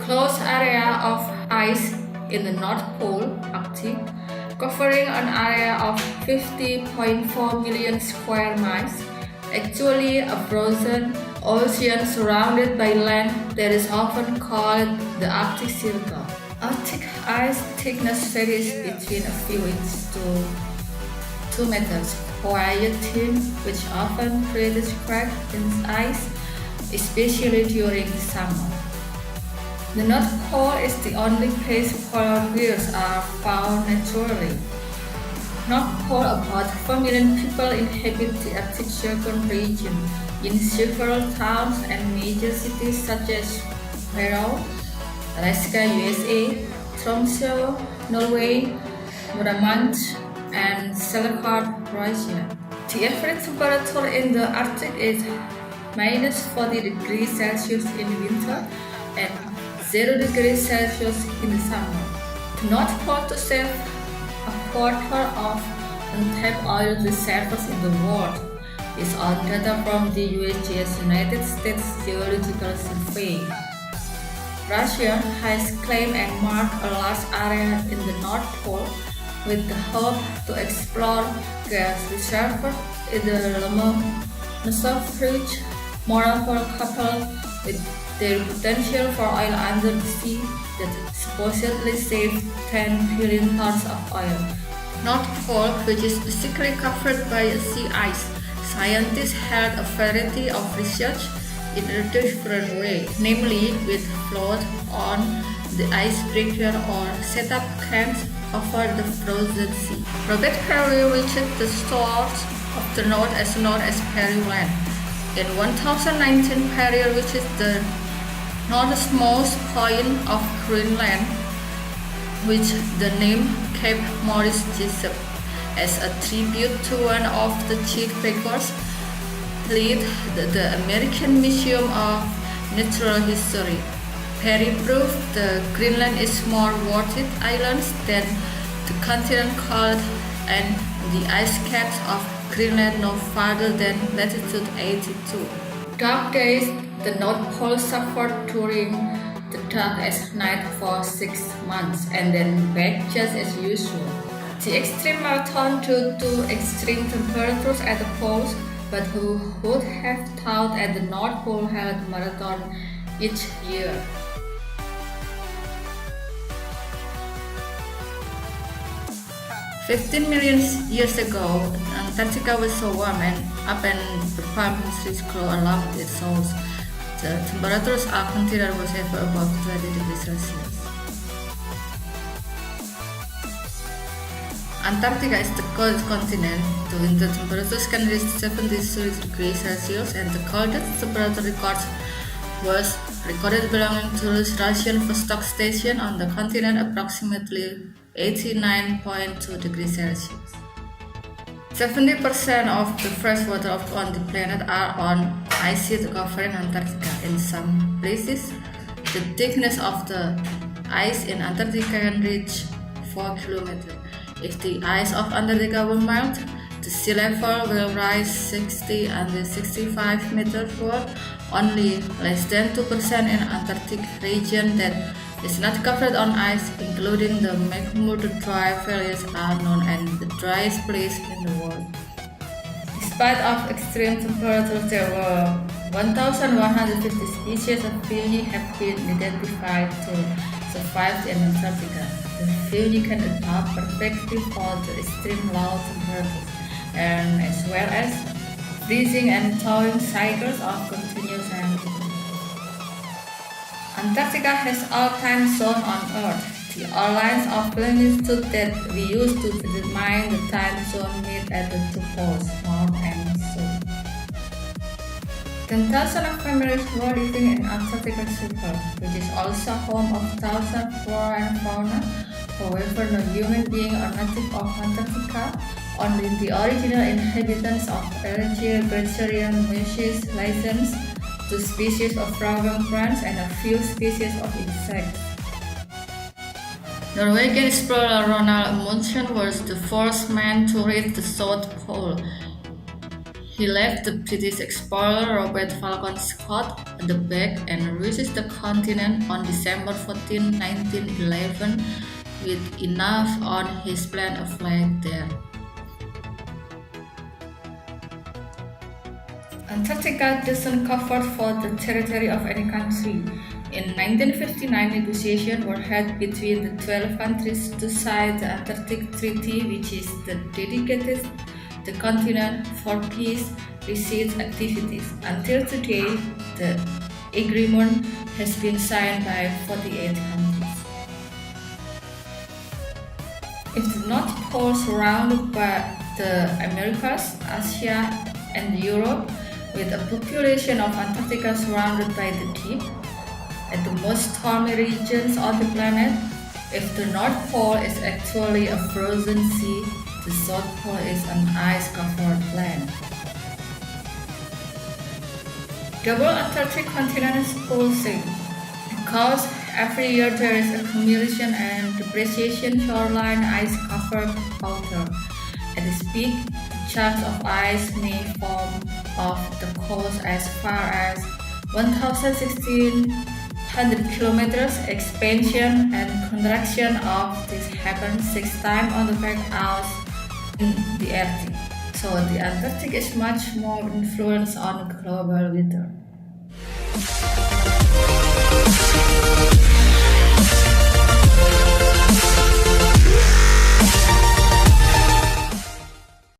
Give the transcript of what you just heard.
enclosed area of ice in the North Pole, Arctic, covering an area of 50.4 million square miles, actually a frozen ocean surrounded by land that is often called the Arctic Circle. Arctic ice thickness varies between a few inches to 2 meters, quite thin, which often creates cracks in ice, especially during the summer. The North Pole is the only place polar bears are found naturally. North Pole, about 4 million people inhabit the Arctic Circle region in several towns and major cities such as Faroe, Alaska, USA, Tromsø, Norway, Murmansk, and Svalbard, Russia. The average temperature in the Arctic is minus 40 degrees Celsius in winter and 0 degrees Celsius in the summer. The North Pole to save a quarter of untapped oil reserves in the world is on data from the USGS United States Geological Survey. Russia has claimed and marked a large area in the North Pole with the hope to explore gas reserves in the Lomonosov Ridge. Moreover, coupled with their potential for oil under the sea that supposedly saves 10 billion tons of oil. North Pole, which is basically covered by sea ice, scientists held a variety of research in a different way, namely with float on the icebreaker or set up camps over the frozen sea. Robert Peary reached the source of the north as known as Peary Land. In 1019, Peary reached the northernmost point of Greenland, which the name Cape Maurice Jessup, as a tribute to one of the chief bakers, lead the American Museum of Natural History. Peary proved the Greenland is more wooded islands than the continent called, and the ice caps of Greenland no farther than latitude 82. Dark days, the North Pole suffered during the darkest night for 6 months and then back just as usual. The extreme marathon due to extreme temperatures at the poles, but who would have thought at the North Pole held marathon each year? $15 million years ago, Antarctica was so warm and up and the palm trees grow along its shores. The temperatures are considered was ever above 20 degrees Celsius. Antarctica is the coldest continent. The winter temperatures can reach 73 degrees Celsius, and the coldest temperature was recorded belonging to the Russian Vostok station on the continent, approximately 89.2 degrees Celsius. 70% of the fresh water on the planet are on ice sheet covering Antarctica. In some places, the thickness of the ice in Antarctica can reach 4 kilometers. If the ice of Antarctica will melt, the sea level will rise 60 and 65 meters worth. Only less than 2% in Antarctic region that is not covered on ice, including the McMurdo Dry Valleys, are known as the driest place in the world. Despite of extreme temperatures, there were 1,150 species of fungi have been identified to survive in Antarctica. The fungi can adapt perfectly for the extreme low temperatures, and as well as freezing and thawing cycles of continuous energy. Antarctica has all time zones on Earth. The outlines of longitude that we use to determine the time zone meet at the two poles, north and south. 10,000 of families were living in Antarctica Circle, which is also home of thousands of flora and fauna. However, no human being or native of Antarctica. Only the original inhabitants of Algae, Bacteria, Meshes, licensed 2 species of flowering plants and a few species of insects. Norwegian explorer Ronald Amundsen was the first man to reach the South Pole. He left the British explorer Robert Falcon Scott at the back and reached the continent on December 14, 1911, with enough on his plant a flag there. Antarctica doesn't cover for the territory of any country. In 1959, negotiations were held between the 12 countries to sign the Antarctic Treaty, which is dedicated the continent for peace research activities. Until today, the agreement has been signed by 48 countries. If the North Pole surrounded by the Americas, Asia, and Europe, with a population of Antarctica surrounded by the deep and the most stormy regions on the planet, if the North Pole is actually a frozen sea, the South Pole is an ice-covered land. Double Antarctic continent is pulsing because every year there is accumulation and depreciation shoreline ice-covered water. At its peak, chunks of ice may form off the coast as far as 1,600 kilometers. Expansion and contraction of this happens 6 times on the back out in the Arctic. So the Antarctic is much more influence on global weather.